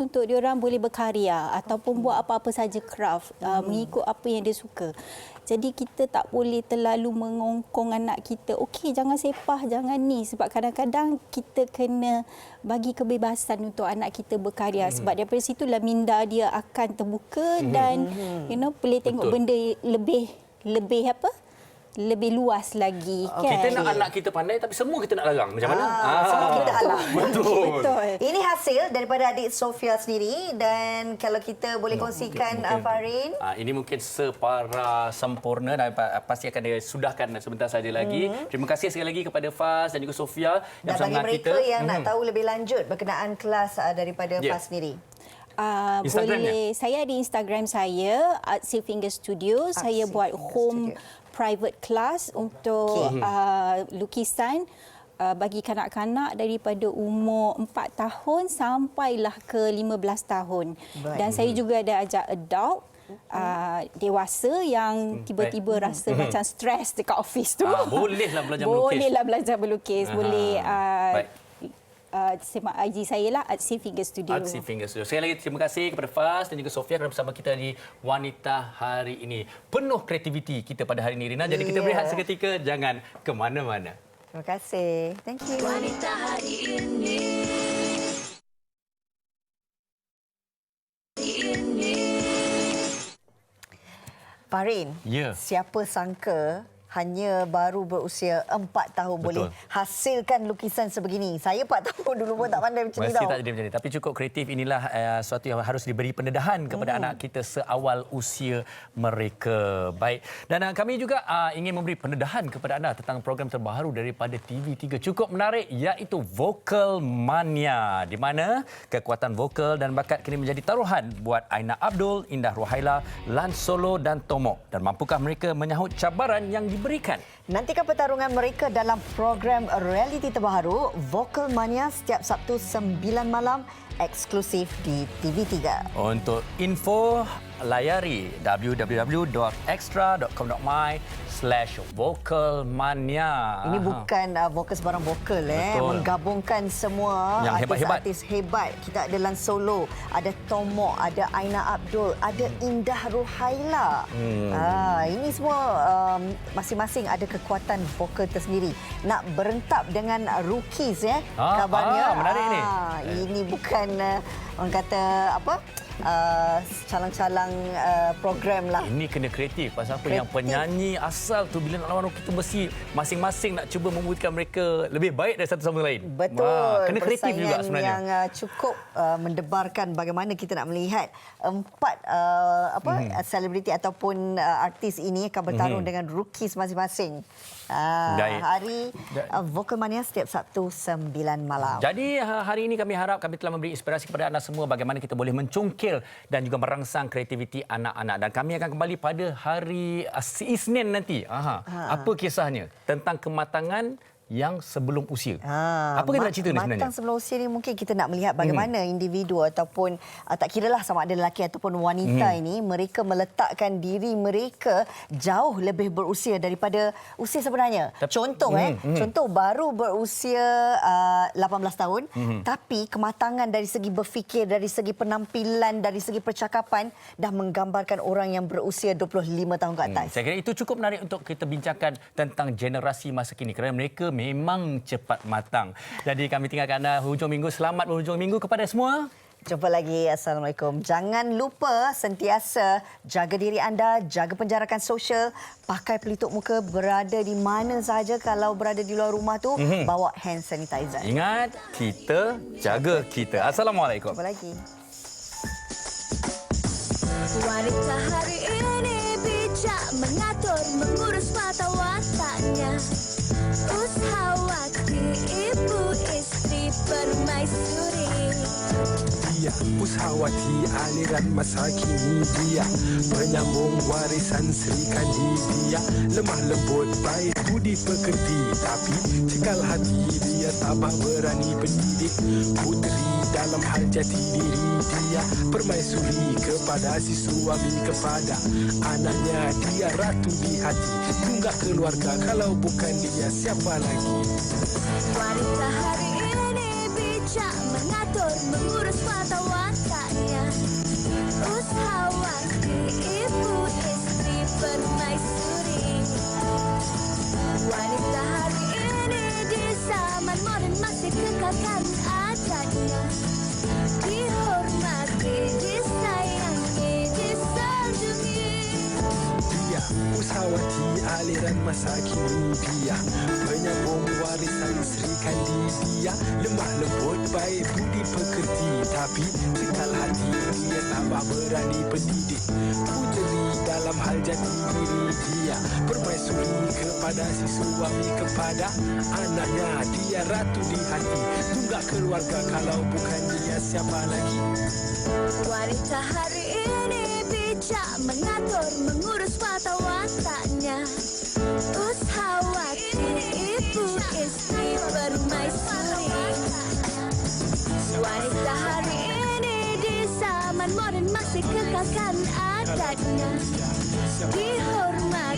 untuk diorang boleh berkarya ataupun buat apa-apa saja craft mengikut apa yang dia suka. Jadi kita tak boleh terlalu mengongkong anak kita, okey jangan sepah, jangan ni, sebab kadang-kadang kita kena bagi kebebasan untuk anak kita berkarya sebab daripada situlah minda dia akan terbuka dan boleh tengok benda lebih lebih luas lagi kan. Kita nak anak kita pandai tapi semua kita nak larang. Macam mana? Semua kita halang. Betul. Ini hasil daripada adik Sofia sendiri dan kalau kita boleh kongsikan Farin. Ini mungkin separa sempurna dan pasti akan disudahkan sebentar saja lagi. Terima kasih sekali lagi kepada Faz dan juga Sofia Dan yang bagi bersama mereka kita. yang nak tahu lebih lanjut berkenaan kelas daripada Faz sendiri. Boleh, saya ada Instagram saya Artsy Finger Studio. Saya buat home private class untuk lukisan bagi kanak-kanak daripada umur 4 tahun sampailah ke 15 tahun. Dan saya juga ada ajak adult dewasa yang tiba-tiba rasa macam stres dekat office tu. Bolehlah belajar melukis. Bolehlah belajar melukis. Boleh Baik. semak IG saya lah Artsy Finger Studio. Artsy Finger Studio. Sekali lagi terima kasih kepada Faz dan juga Sofia kerana bersama kita di Wanita Hari ini. Penuh kreativiti kita pada hari ini, Rina. Jadi kita berehat seketika, jangan ke mana-mana. Terima kasih. Thank you. Wanita Hari ini. Farin, Ya. siapa sangka hanya baru berusia 4 tahun boleh hasilkan lukisan sebegini. Saya 4 tahun dulu pun tak pandai macam ni Mesti tau. tak jadi macam ni. Tapi cukup kreatif inilah sesuatu yang harus diberi pendedahan kepada anak kita seawal usia mereka. Baik. Dan kami juga ingin memberi pendedahan kepada anda tentang program terbaru daripada TV3. Cukup menarik iaitu Vokal Mania. Di mana kekuatan vokal dan bakat kini menjadi taruhan buat Aina Abdul, Indah Ruhaila, Lan Solo dan Tomok. Dan mampukah mereka menyahut cabaran yang diberikan? Nantikan pertarungan mereka dalam program realiti terbaru Vokal Mania setiap Sabtu 9 malam eksklusif di TV3. Untuk info layari www.extra.com.my/vocalmania. Ini bukan vokal sebarang vokal menggabungkan semua yang hebat-hebat. artis hebat. Kita ada Lan Solo, ada Tomok, ada Aina Abdul, ada Indah Ruhaila. Ini semua masing-masing ada kekuatan vokal tersendiri. Nak berentap dengan rookies kabarnya. Menarik ni. Ini bukan orang kata apa? Calang-calang program lah. Ini kena kreatif. Pasal apa? Yang penyanyi asal tu bila nak lawan kita mesti masing-masing nak cuba membuktikan mereka lebih baik dari satu sama lain. Betul. Kena kreatif juga sebenarnya. Yang cukup mendebarkan bagaimana kita nak melihat 4 selebriti ataupun artis ini akan bertarung dengan rookies masing-masing. Hari Vokal Mania setiap Sabtu 9 malam. Jadi hari ini kami harap kami telah memberi inspirasi kepada anda semua bagaimana kita boleh mencongkil dan juga merangsang kreativiti anak-anak. Dan kami akan kembali pada hari Isnin nanti. Apa kisahnya? Tentang kematangan yang sebelum usia. Ha, Apa kita nak cerita ni sebenarnya? Matang sebelum usia ni mungkin kita nak melihat bagaimana individu ataupun tak kiralah sama ada lelaki ataupun wanita ini, mereka meletakkan diri mereka jauh lebih berusia daripada usia sebenarnya. Contoh contoh baru berusia 18 tahun tapi kematangan dari segi berfikir, dari segi penampilan, dari segi percakapan dah menggambarkan orang yang berusia 25 tahun ke atas. Saya kira itu cukup menarik untuk kita bincangkan tentang generasi masa kini kerana mereka memang cepat matang. Jadi kami tinggalkan anda hujung minggu. Selamat berhujung minggu kepada semua. Jumpa lagi. Assalamualaikum. Jangan lupa sentiasa jaga diri anda, jaga penjarakan sosial, pakai pelitup muka berada di mana sahaja. Kalau berada di luar rumah tu, bawa hand sanitizer. Ingat, kita jaga kita. Assalamualaikum. Jumpa lagi. Wanita hari ini bijak mengatur, mengurus mata wataknya. Ushawati, ibu istri permaisuri. Dia Ushawati, aliran masa kini dia penyambung warisan Sri Kandi. Dia lemah lembut, baik budi pekerti, tapi cekal hati dia tabah berani pendidik. Puteri dalam hal jati diri dia permaisuri kepada si suami, kepada anaknya dia ratu di hati. Tunggak keluarga, kalau bukan dia siapa lagi? Wanita hari ini bijak mengatur, mengurus mata wataknya. Ushawati, ibu istri permaisuri. Wanita hari ini di zaman moden masih kekalkan adatnya. Dihormati, disayangi, disanjungi. Dia Ushawati, aliran masa kini dia penyambung warisan Sri Kandi. Dia lemah lembut, baik budi pekerti, tapi cekal hati dia tabah berani pendidik. Puteri dalam hal jati diri dia permaisuri kepada si suami, kepada anaknya dia ratu di hati. Tunggak keluarga, kalau bukan dia siapa lagi? Wanita hari ini bijak mengatur, mengurus mata wataknya. Ushawati, ibu istri permaisuri. Wanita hari ini di zaman moden masih kekalkan adatnya. Dihormati,